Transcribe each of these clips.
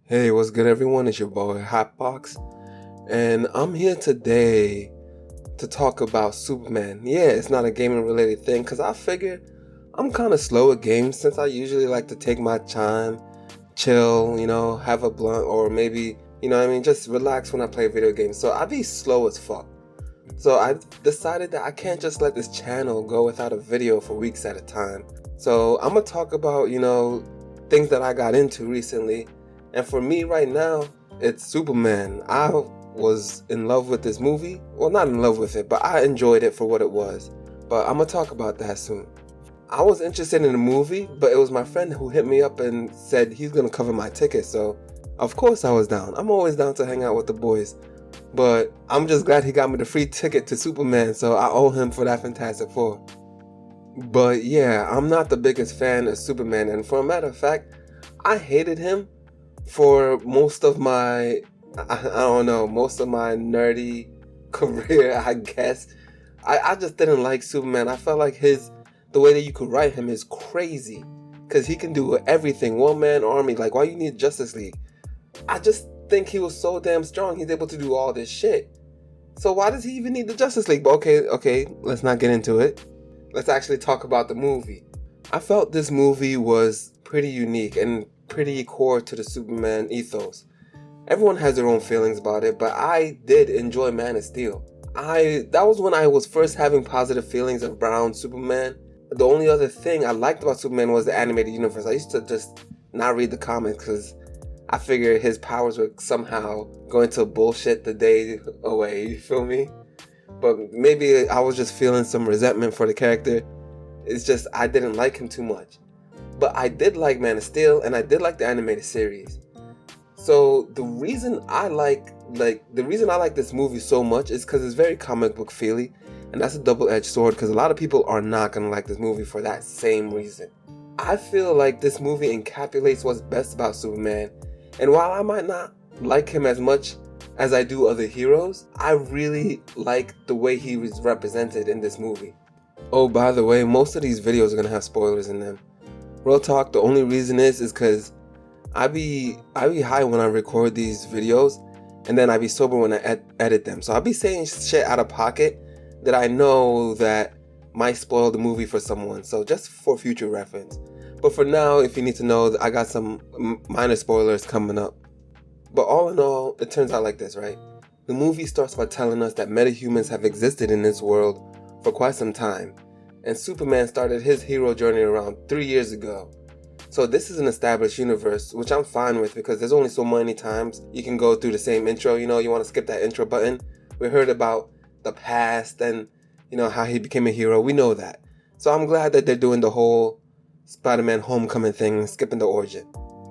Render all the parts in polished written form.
Hey, what's good, everyone? It's your boy Hotbox, and I'm here today to talk about Superman. Yeah, it's not a gaming related thing because I figure I'm kind of slow at games since I usually like to take my time, chill, have a blunt, or maybe, just relax when I play video games. So I be slow as fuck. So I decided that I can't just let this channel go without a video for weeks at a time. So I'm gonna talk about, things that I got into recently. And for me right now, it's Superman. I was in love with this movie. Well, not in love with it, but I enjoyed it for what it was. But I'm gonna talk about that soon. I was interested in the movie, but it was my friend who hit me up and said he's gonna cover my ticket. So of course I was down. I'm always down to hang out with the boys. But I'm just glad he got me the free ticket to Superman, so I owe him for that Fantastic Four. But yeah, I'm not the biggest fan of Superman, and for a matter of fact, I hated him for most of my, I don't know, most of my nerdy career, I guess. I just didn't like Superman. I felt like the way that you could write him is crazy, because he can do everything, one man army. Like, why you need Justice League? I just think he was so damn strong, he's able to do all this shit. So why does he even need the Justice League? But okay, let's not get into it. Let's actually talk about the movie. I felt this movie was pretty unique and pretty core to the Superman ethos. Everyone has their own feelings about it, but I did enjoy Man of Steel. That was when I was first having positive feelings around Superman. The only other thing I liked about Superman was the animated universe. I used to just not read the comics because I figured his powers were somehow going to bullshit the day away, you feel me? But maybe I was just feeling some resentment for the character. It's just I didn't like him too much. But I did like Man of Steel, and I did like the animated series. So the reason I like this movie so much is because it's very comic book feely, and that's a double-edged sword because a lot of people are not gonna like this movie for that same reason. I feel like this movie encapsulates what's best about Superman. And while I might not like him as much as I do other heroes, I really like the way he was represented in this movie. Oh, by the way, most of these videos are gonna have spoilers in them. Real talk, the only reason is because I be high when I record these videos, and then I be sober when I edit them. So I be saying shit out of pocket that I know that might spoil the movie for someone. So just for future reference. But for now, if you need to know, I got some minor spoilers coming up. But all in all, it turns out like this, right? The movie starts by telling us that metahumans have existed in this world for quite some time. And Superman started his hero journey around 3 years ago. So this is an established universe, which I'm fine with because there's only so many times you can go through the same intro. You want to skip that intro button. We heard about the past and, how he became a hero. We know that. So I'm glad that they're doing the whole Spider-Man Homecoming thing, skipping the origin.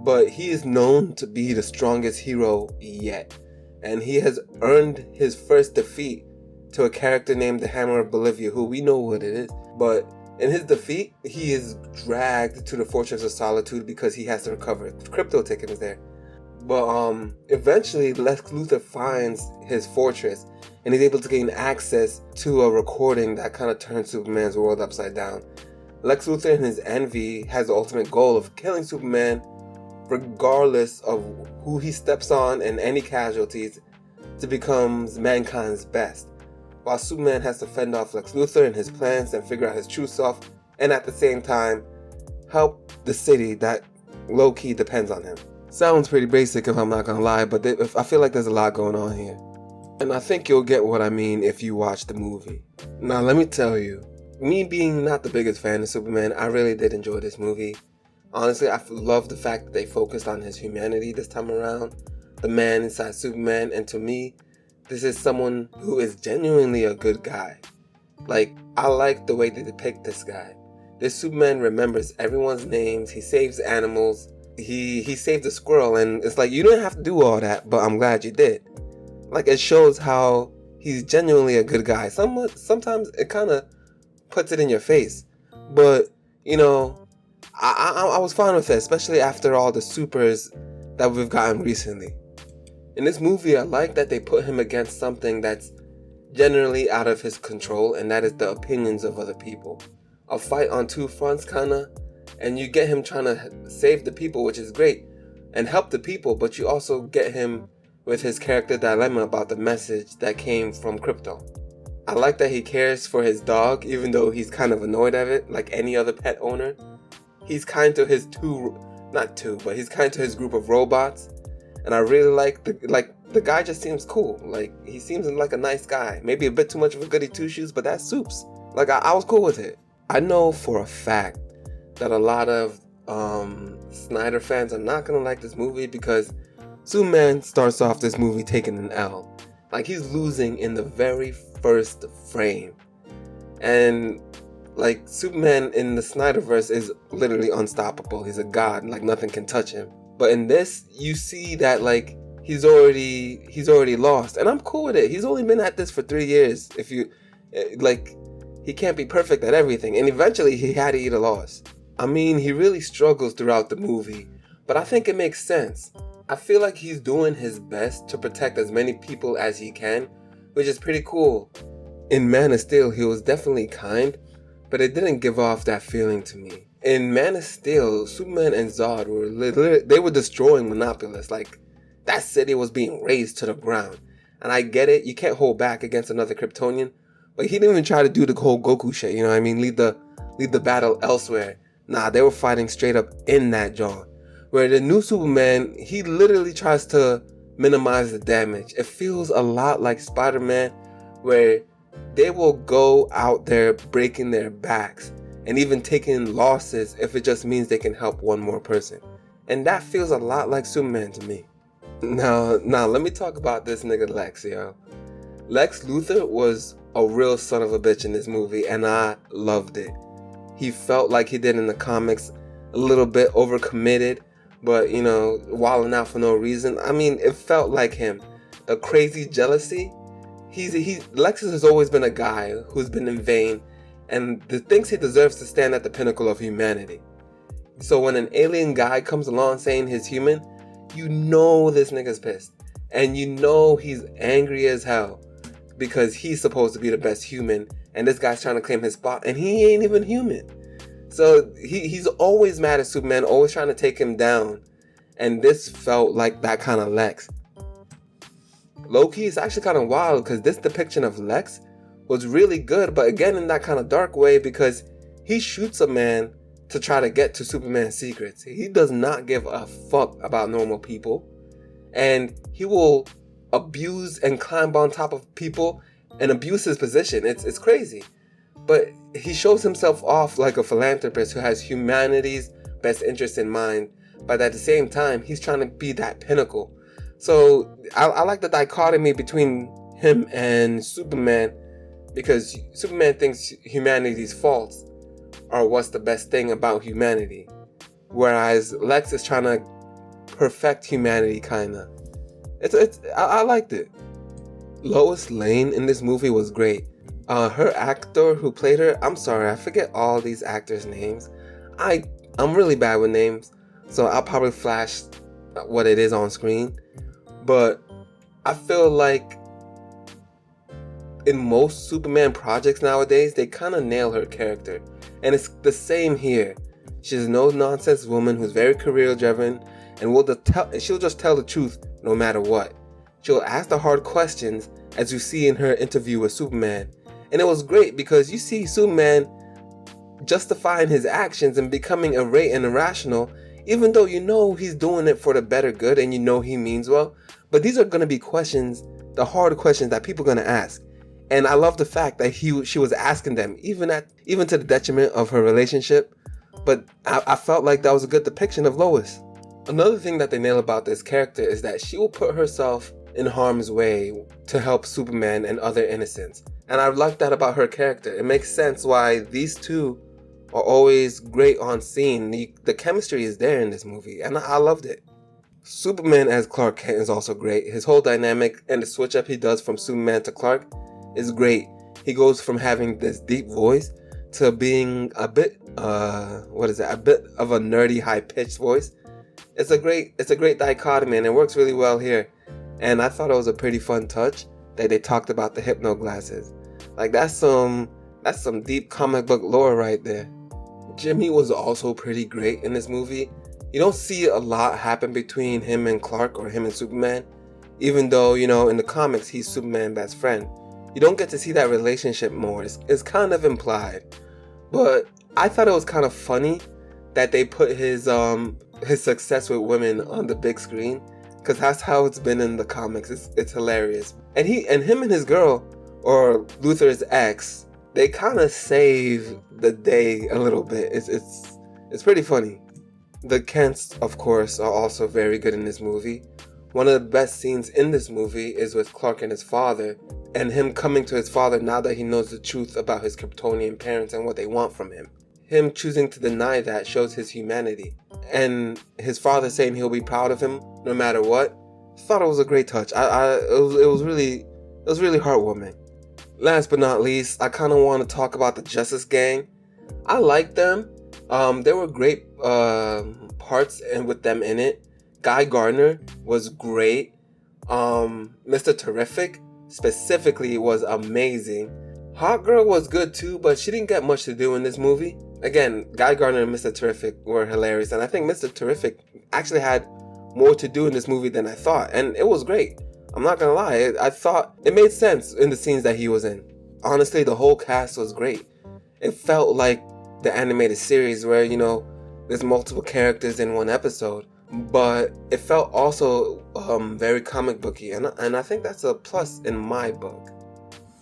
But he is known to be the strongest hero yet. And he has earned his first defeat to a character named the Hammer of Bolivia, who we know what it is. But in his defeat, he is dragged to the Fortress of Solitude because he has to recover. The crypto ticket is there. But eventually, Lex Luthor finds his fortress and he's able to gain access to a recording that kind of turns Superman's world upside down. Lex Luthor in his envy has the ultimate goal of killing Superman regardless of who he steps on and any casualties to become mankind's best. While Superman has to fend off Lex Luthor and his plans and figure out his true self, and at the same time, help the city that low-key depends on him. Sounds pretty basic if I'm not gonna lie, but I feel like there's a lot going on here. And I think you'll get what I mean if you watch the movie. Now let me tell you, me being not the biggest fan of Superman, I really did enjoy this movie. Honestly, I love the fact that they focused on his humanity this time around, the man inside Superman, and to me, this is someone who is genuinely a good guy. Like, I like the way they depict this guy. This Superman remembers everyone's names, he saves animals, he saved a squirrel, and it's like, you didn't have to do all that, but I'm glad you did. Like, it shows how he's genuinely a good guy. Sometimes it kind of puts it in your face, but, I was fine with it, especially after all the supers that we've gotten recently. In this movie, I like that they put him against something that's generally out of his control, and that is the opinions of other people. A fight on two fronts, kinda, and you get him trying to save the people, which is great. and help the people, but you also get him with his character dilemma about the message that came from Krypto. I like that he cares for his dog, even though he's kind of annoyed at it, like any other pet owner. He's kind to his he's kind to his group of robots, and I really like the guy just seems cool. Like, he seems like a nice guy. Maybe a bit too much of a goody two shoes, but that's Soups. Like, I was cool with it. I know for a fact that a lot of Snyder fans are not gonna like this movie because Superman starts off this movie taking an L. Like, he's losing in the very first frame. And like, Superman in the Snyderverse is literally unstoppable. He's a god, like nothing can touch him. But in this, you see that like he's already lost, and I'm cool with it. He's only been at this for 3 years. If you like, he can't be perfect at everything, and eventually he had to eat a loss. I mean, he really struggles throughout the movie, but I think it makes sense. I feel like he's doing his best to protect as many people as he can, which is pretty cool. In Man of Steel, he was definitely kind, but it didn't give off that feeling to me. In Man of Steel, Superman and Zod were destroying Metropolis. Like, that city was being razed to the ground. And I get it, you can't hold back against another Kryptonian, but he didn't even try to do the whole Goku shit, you know what I mean? Lead the battle elsewhere. Nah, they were fighting straight up in that joint. Where the new Superman, he literally tries to minimize the damage. It feels a lot like Spider-Man, where they will go out there breaking their backs and even taking losses if it just means they can help one more person. And that feels a lot like Superman to me. Now let me talk about this nigga Lex, yo. Lex Luthor was a real son of a bitch in this movie, and I loved it. He felt like he did in the comics, a little bit overcommitted, but, you know, wilding out for no reason. I mean, it felt like him. The crazy jealousy. Lex has always been a guy who's been in vain and thinks he deserves to stand at the pinnacle of humanity. So when an alien guy comes along saying he's human, you know this nigga's pissed. And you know he's angry as hell because he's supposed to be the best human, and this guy's trying to claim his spot, and he ain't even human. So he's always mad at Superman, always trying to take him down. And this felt like that kind of Lex. Low-key, it's actually kind of wild because this depiction of Lex was really good, but again in that kind of dark way, because he shoots a man to try to get to Superman's secrets. He does not give a fuck about normal people, and he will abuse and climb on top of people and abuse his position. It's crazy. But he shows himself off like a philanthropist who has humanity's best interest in mind, but at the same time, he's trying to be that pinnacle. So I like the dichotomy between him and Superman, because Superman thinks humanity's faults are what's the best thing about humanity, whereas Lex is trying to perfect humanity, kinda. I liked it. Lois Lane in this movie was great. Her actor who played her, I'm sorry, I forget all these actors' names. I'm really bad with names, so I'll probably flash what it is on screen. But I feel like in most Superman projects nowadays, they kind of nail her character. And it's the same here. She's a no-nonsense woman who's very career-driven, and she'll just tell the truth no matter what. She'll ask the hard questions, as you see in her interview with Superman. And it was great because you see Superman justifying his actions and becoming irate and irrational, even though you know he's doing it for the better good and you know he means well. But these are going to be questions, the hard questions that people are going to ask. And I love the fact that she was asking them, even to the detriment of her relationship. But I felt like that was a good depiction of Lois. Another thing that they nail about this character is that she will put herself in harm's way to help Superman and other innocents. And I like that about her character. It makes sense why these two are always great on scene. The chemistry is there in this movie, and I loved it. Superman as Clark Kent is also great. His whole dynamic and the switch up he does from Superman to Clark is great. He goes from having this deep voice to being a bit of a nerdy, high-pitched voice. It's a great dichotomy, and it works really well here. And I thought it was a pretty fun touch that they talked about the hypno glasses. Like, that's some deep comic book lore right there. Jimmy was also pretty great in this movie. You don't see a lot happen between him and Clark or him and Superman, even though, in the comics, he's Superman's best friend. You don't get to see that relationship more. It's kind of implied. But I thought it was kind of funny that they put his success with women on the big screen, because that's how it's been in the comics. It's hilarious. And him and his girl, or Luthor's ex, they kind of save the day a little bit. It's pretty funny. The Kents, of course, are also very good in this movie. One of the best scenes in this movie is with Clark and his father, and him coming to his father now that he knows the truth about his Kryptonian parents and what they want from him. Him choosing to deny that shows his humanity. And his father saying he'll be proud of him no matter what. Thought it was a great touch. It was really heartwarming. Last but not least, I kind of want to talk about the Justice Gang. I like them. There were great parts with them in it. Guy Gardner was great. Mr. Terrific specifically was amazing. Hot Girl was good too, but she didn't get much to do in this movie. Again, Guy Gardner and Mr. Terrific were hilarious, and I think Mr. Terrific actually had more to do in this movie than I thought, and it was great. I'm not gonna lie, I thought it made sense in the scenes that he was in. Honestly, the whole cast was great. It felt like the animated series where, there's multiple characters in one episode, but it felt also very comic booky, and I think that's a plus in my book.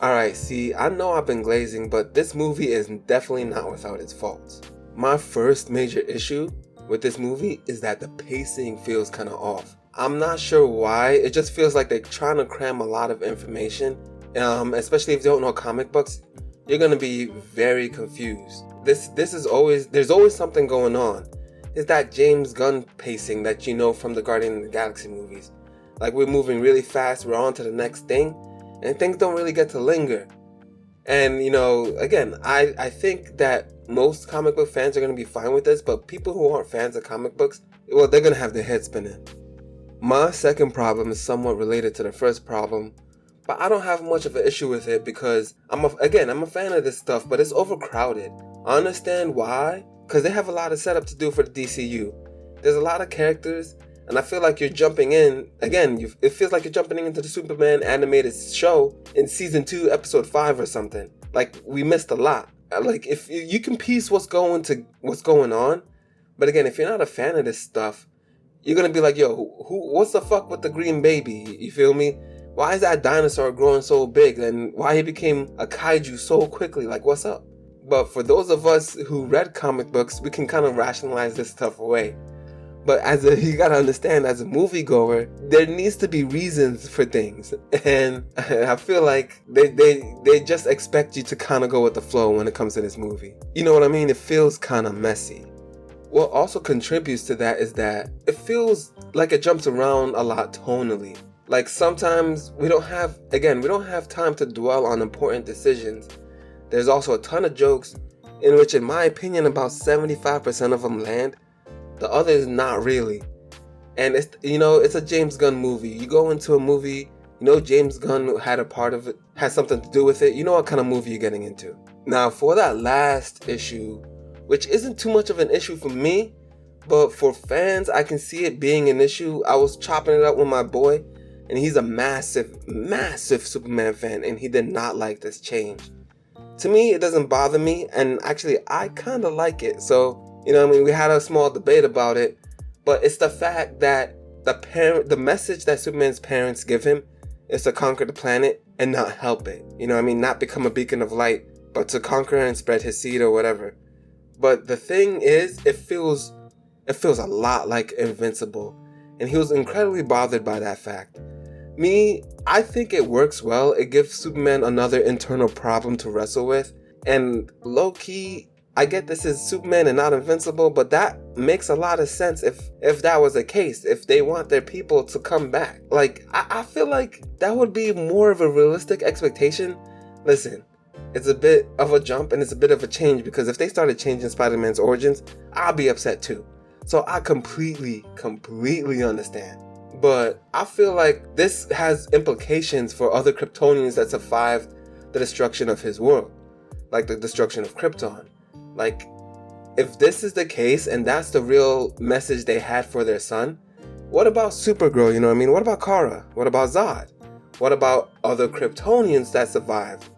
Alright, see, I know I've been glazing, but this movie is definitely not without its faults. My first major issue with this movie is that the pacing feels kind of off. I'm not sure why, it just feels like they're trying to cram a lot of information, especially if you don't know comic books. You're going to be very confused. There's always something going on. It's that James Gunn pacing that you know from the Guardians of the Galaxy movies. Like, we're moving really fast, we're on to the next thing, and things don't really get to linger. And, again, I think that most comic book fans are going to be fine with this, but people who aren't fans of comic books, well, they're going to have their head spinning. My second problem is somewhat related to the first problem, but I don't have much of an issue with it because I'm a fan of this stuff, but it's overcrowded. I understand why, because they have a lot of setup to do for the DCU. There's a lot of characters, and I feel like you're jumping in, it feels like you're jumping into the Superman animated show in season 2, episode 5 or something. Like, we missed a lot. Like, if you can piece what's going on, but again, if you're not a fan of this stuff, you're gonna be like, yo, what's the fuck with the green baby? You feel me? Why is that dinosaur growing so big? And why he became a kaiju so quickly? Like, what's up? But for those of us who read comic books, we can kind of rationalize this stuff away. But you gotta understand, as a moviegoer, there needs to be reasons for things. And I feel like they just expect you to kind of go with the flow when it comes to this movie. You know what I mean? It feels kind of messy. What also contributes to that is that it feels like it jumps around a lot tonally. Like, sometimes we don't have time to dwell on important decisions. There's also a ton of jokes in which, in my opinion, about 75% of them land. The others not really. And it's a James Gunn movie. You go into a movie, James Gunn had a part of it, has something to do with it. You know what kind of movie you're getting into. Now, for that last issue, which isn't too much of an issue for me, but for fans, I can see it being an issue. I was chopping it up with my boy, and he's a massive, massive Superman fan, and he did not like this change. To me, it doesn't bother me, and actually, I kind of like it. So, we had a small debate about it, but it's the fact that the message that Superman's parents give him is to conquer the planet and not help it. Not become a beacon of light, but to conquer and spread his seed or whatever. But the thing is, it feels a lot like Invincible, and he was incredibly bothered by that fact. I think it works well. It gives Superman another internal problem to wrestle with, and low-key, I get this is Superman and not Invincible, but that makes a lot of sense if that was the case, if they want their people to come back. Like, I feel like that would be more of a realistic expectation. Listen, it's a bit of a jump and it's a bit of a change, because if they started changing Spider-Man's origins, I'll be upset too. So I completely understand. But I feel like this has implications for other Kryptonians that survived the destruction of his world, like the destruction of Krypton. Like, if this is the case and that's the real message they had for their son, what about Supergirl, you know what I mean? What about Kara? What about Zod? What about other Kryptonians that survived?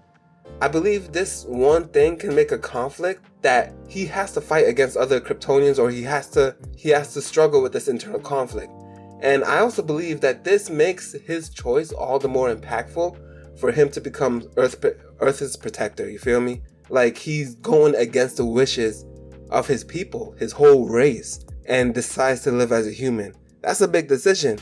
I believe this one thing can make a conflict that he has to fight against other Kryptonians, or he has to struggle with this internal conflict. And I also believe that this makes his choice all the more impactful for him to become Earth's protector, you feel me? Like, he's going against the wishes of his people, his whole race, and decides to live as a human. That's a big decision.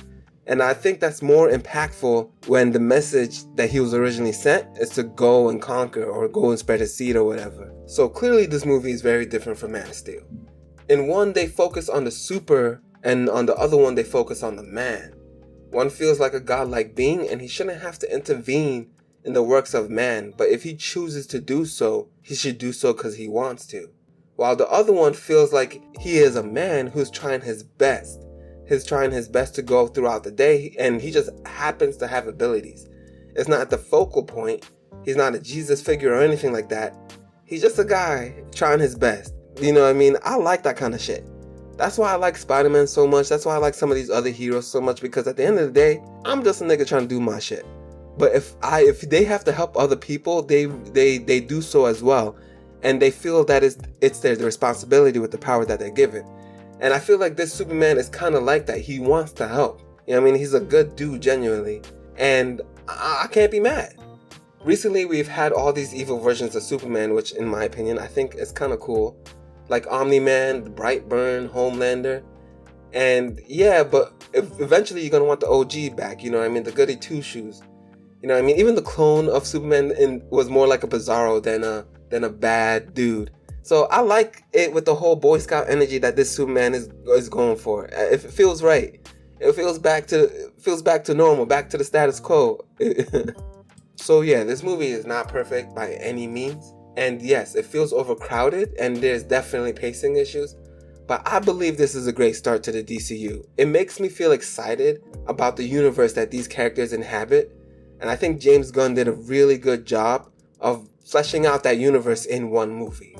And I think that's more impactful when the message that he was originally sent is to go and conquer or go and spread his seed or whatever. So clearly this movie is very different from Man of Steel. In one, they focus on the super, and on the other one, they focus on the man. One feels like a godlike being, and he shouldn't have to intervene in the works of man, but if he chooses to do so, he should do so because he wants to. While the other one feels like he is a man who's trying his best. He's trying his best to go throughout the day, and he just happens to have abilities. It's not the focal point. He's not a Jesus figure or anything like that. He's just a guy trying his best. You know what I mean? I like that kind of shit. That's why I like Spider-Man so much. That's why I like some of these other heroes so much, because at the end of the day, I'm just a nigga trying to do my shit. But if they have to help other people, they do so as well, and they feel that it's their responsibility with the power that they're given. And I feel like this Superman is kind of like that. He wants to help. You know what I mean? He's a good dude, genuinely. And I can't be mad. Recently, we've had all these evil versions of Superman, which, in my opinion, I think is kind of cool. Like Omni-Man, Brightburn, Homelander. And yeah, but eventually you're going to want the OG back. You know what I mean? The goody two-shoes. You know what I mean? Even the clone of Superman was more like a Bizarro than a bad dude. So I like it with the whole Boy Scout energy that this Superman is going for. It feels right. It feels back to normal, back to the status quo. So yeah, this movie is not perfect by any means. And yes, it feels overcrowded and there's definitely pacing issues. But I believe this is a great start to the DCU. It makes me feel excited about the universe that these characters inhabit. And I think James Gunn did a really good job of fleshing out that universe in one movie.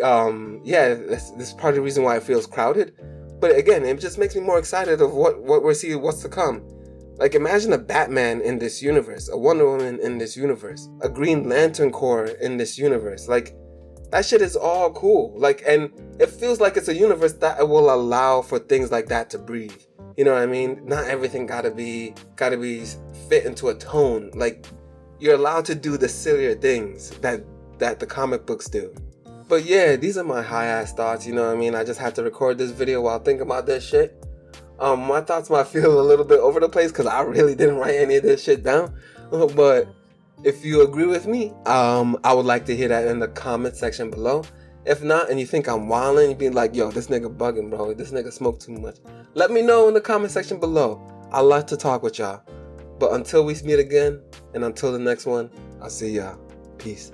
Yeah, this is part of the reason why it feels crowded. But again, it just makes me more excited of what we're seeing, what's to come. Like, imagine a Batman in this universe, a Wonder Woman in this universe, a Green Lantern Corps in this universe. Like, that shit is all cool. Like, and it feels like it's a universe that will allow for things like that to breathe. You know what I mean? Not everything gotta be fit into a tone. Like, you're allowed to do the sillier things that the comic books do. But yeah, these are my high-ass thoughts, you know what I mean? I just had to record this video while thinking about this shit. My thoughts might feel a little bit over the place because I really didn't write any of this shit down. But if you agree with me, I would like to hear that in the comment section below. If not, and you think I'm wilding, you'd be like, yo, this nigga bugging, bro. This nigga smoked too much. Let me know in the comment section below. I like to talk with y'all. But until we meet again, and until the next one, I'll see y'all. Peace.